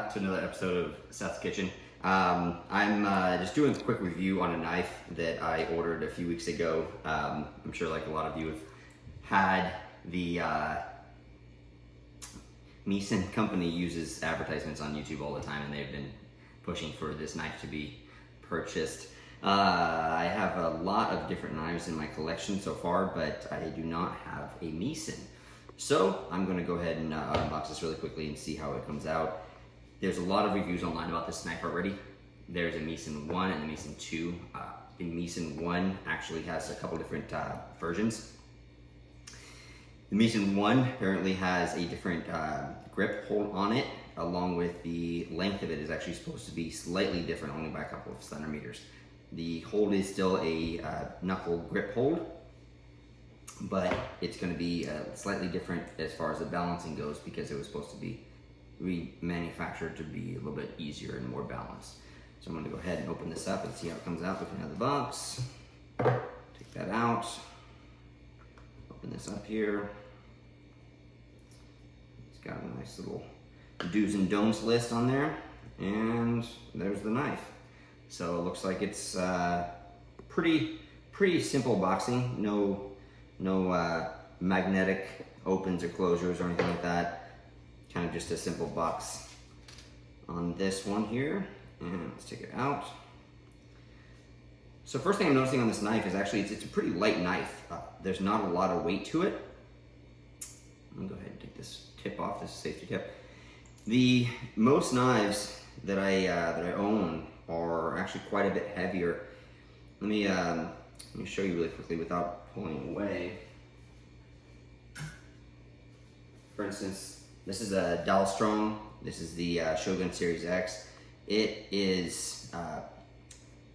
back to another episode of Seth's Kitchen. I'm just doing a quick review on a knife that I ordered a few weeks ago. I'm sure like a lot of you have had the Misen company uses advertisements on YouTube all the time, and they've been pushing for this knife to be purchased. I have a lot of different knives in my collection so far, but I do not have a Misen. So I'm going to go ahead and unbox this really quickly and see how it comes out. There's a lot of reviews online about this knife already. There's a Misen 1 and a Misen 2. The Misen 1 actually has a couple different versions. The Misen 1 apparently has a different grip hold on it, along with the length of it is actually supposed to be slightly different, only by a couple of centimeters. The hold is still a knuckle grip hold, but it's going to be slightly different as far as the balancing goes, because it was supposed to be remanufactured to be a little bit easier and more balanced. So I'm going to go ahead and open this up and see how it comes out looking out of the box. Take that out. Open this up here. It's got a nice little do's and don'ts list on there, and there's the knife. So it looks like it's pretty simple boxing. No magnetic opens or closures or anything like that. Kind of just a simple box on this one here. And let's take it out. So first thing I'm noticing on this knife is actually it's a pretty light knife. There's not a lot of weight to it. I'm gonna go ahead and take this tip off. This is a safety tip. The most knives that I own are actually quite a bit heavier. Let me show you really quickly without pulling away. For instance, this is a Dalstrong. This is the Shogun Series X. It is,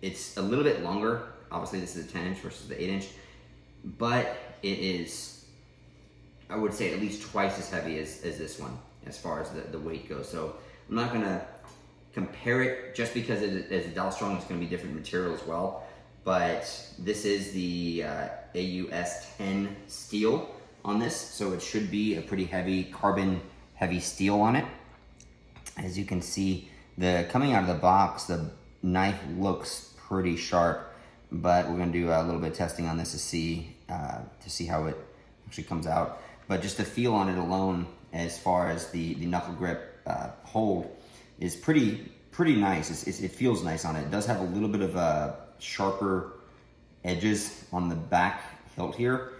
it's a little bit longer. Obviously this is a 10-inch versus the 8-inch, but it is, I would say, at least twice as heavy as this one, as far as the weight goes. So I'm not gonna compare it just because it is a Dalstrong. It's gonna be different material as well, but this is the AUS 10 steel on this, so it should be a pretty heavy carbon heavy steel on it. As you can see, coming out of the box, the knife looks pretty sharp, but we're going to do a little bit of testing on this to see how it actually comes out. But just the feel on it alone, as far as the knuckle grip hold, is pretty nice. It feels nice on it. It does have a little bit of sharper edges on the back hilt here.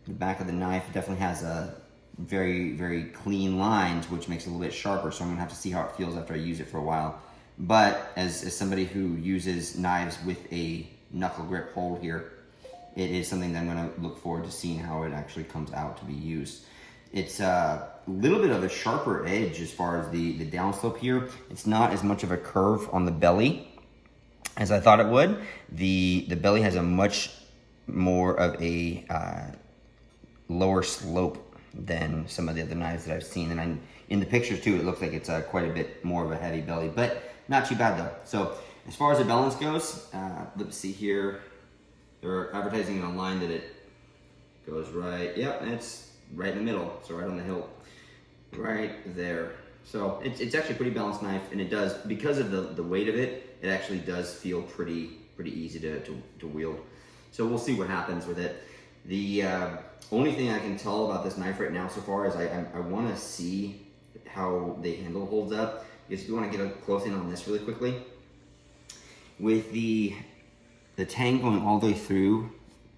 The back of the knife definitely has a very clean lines, which makes it a little bit sharper, so I'm gonna have to see how it feels after I use it for a while. But as somebody who uses knives with a knuckle grip hold here, it is something that I'm gonna look forward to seeing how it actually comes out to be used. It's a little bit of a sharper edge as far as the downslope here. It's not as much of a curve on the belly as I thought it would. The belly has a much more of a lower slope than some of the other knives that I've seen, and in the pictures too, it looks like it's quite a bit more of a heavy belly, but not too bad though. So as far as the balance goes, let's see here. They're advertising online that it goes right. Yep, and it's right in the middle, so right on the hilt, right there. So it's actually a pretty balanced knife, and it does, because of the weight of it, it actually does feel pretty easy to wield. So we'll see what happens with it. The only thing I can tell about this knife right now so far is I want to see how the handle holds up. Because if you want to get a close in on this really quickly, with the tang going all the way through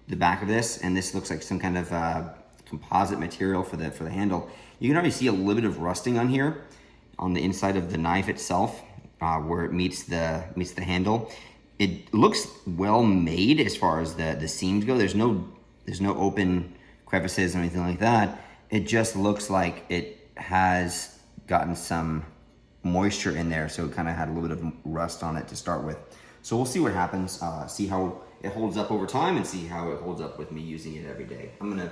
the back of this, and this looks like some kind of composite material for the handle, you can already see a little bit of rusting on here on the inside of the knife itself, where it meets the handle. It looks well made as far as the seams go. There's no open crevices or anything like that. It just looks like it has gotten some moisture in there, so it kind of had a little bit of rust on it to start with. So we'll see what happens, see how it holds up over time, and see how it holds up with me using it every day. I'm gonna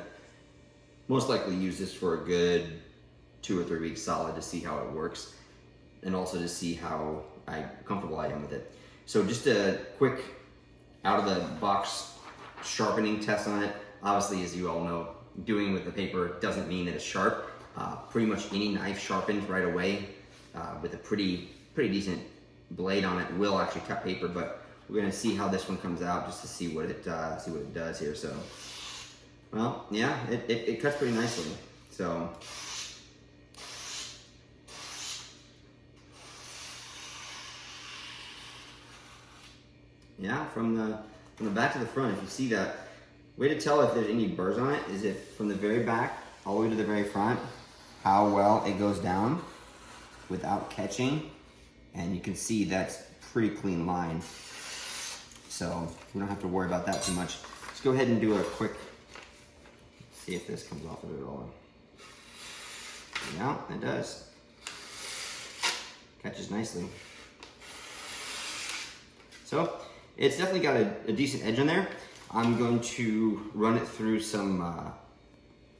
most likely use this for a good 2 or 3 weeks solid to see how it works, and also to see how comfortable I am with it. So just a quick out of the box sharpening test on it. Obviously, as you all know, doing it with the paper doesn't mean that it's sharp. Pretty much any knife sharpened right away with a pretty decent blade on it will actually cut paper, but we're gonna see how this one comes out just to see what it does here. So, well, yeah, it cuts pretty nicely. So, yeah, from the back to the front, if you see that, way to tell if there's any burrs on it is if from the very back all the way to the very front, how well it goes down without catching. And you can see that's pretty clean line. So we don't have to worry about that too much. Let's go ahead and do a quick, see if this comes off of it at all. Yeah, it does. Catches nicely. So it's definitely got a decent edge on there. I'm going to run it through some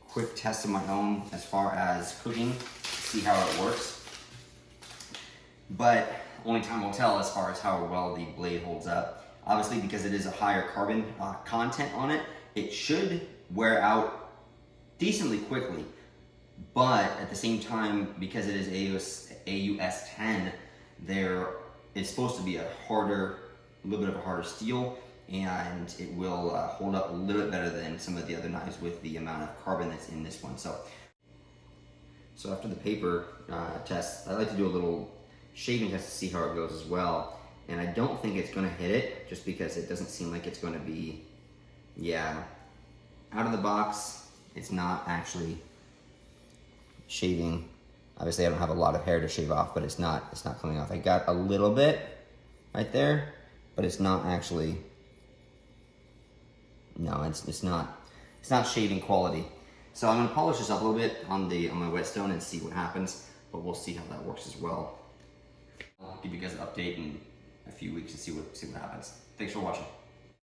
quick tests of my own as far as cooking, see how it works. But only time will tell as far as how well the blade holds up. Obviously, because it is a higher carbon content on it, it should wear out decently quickly. But at the same time, because it is AUS 10, there is supposed to be a little bit of a harder steel, and it will hold up a little bit better than some of the other knives with the amount of carbon that's in this one. So after the paper test, I like to do a little shaving test to see how it goes as well. And I don't think it's gonna hit it just because it doesn't seem like it's gonna be, yeah, out of the box, it's not actually shaving. Obviously I don't have a lot of hair to shave off, but it's not coming off. I got a little bit right there, but it's not actually, no, it's not shaving quality. So I'm gonna polish this up a little bit on my whetstone and see what happens, but we'll see how that works as well. I'll give you guys an update in a few weeks and see what happens. Thanks for watching.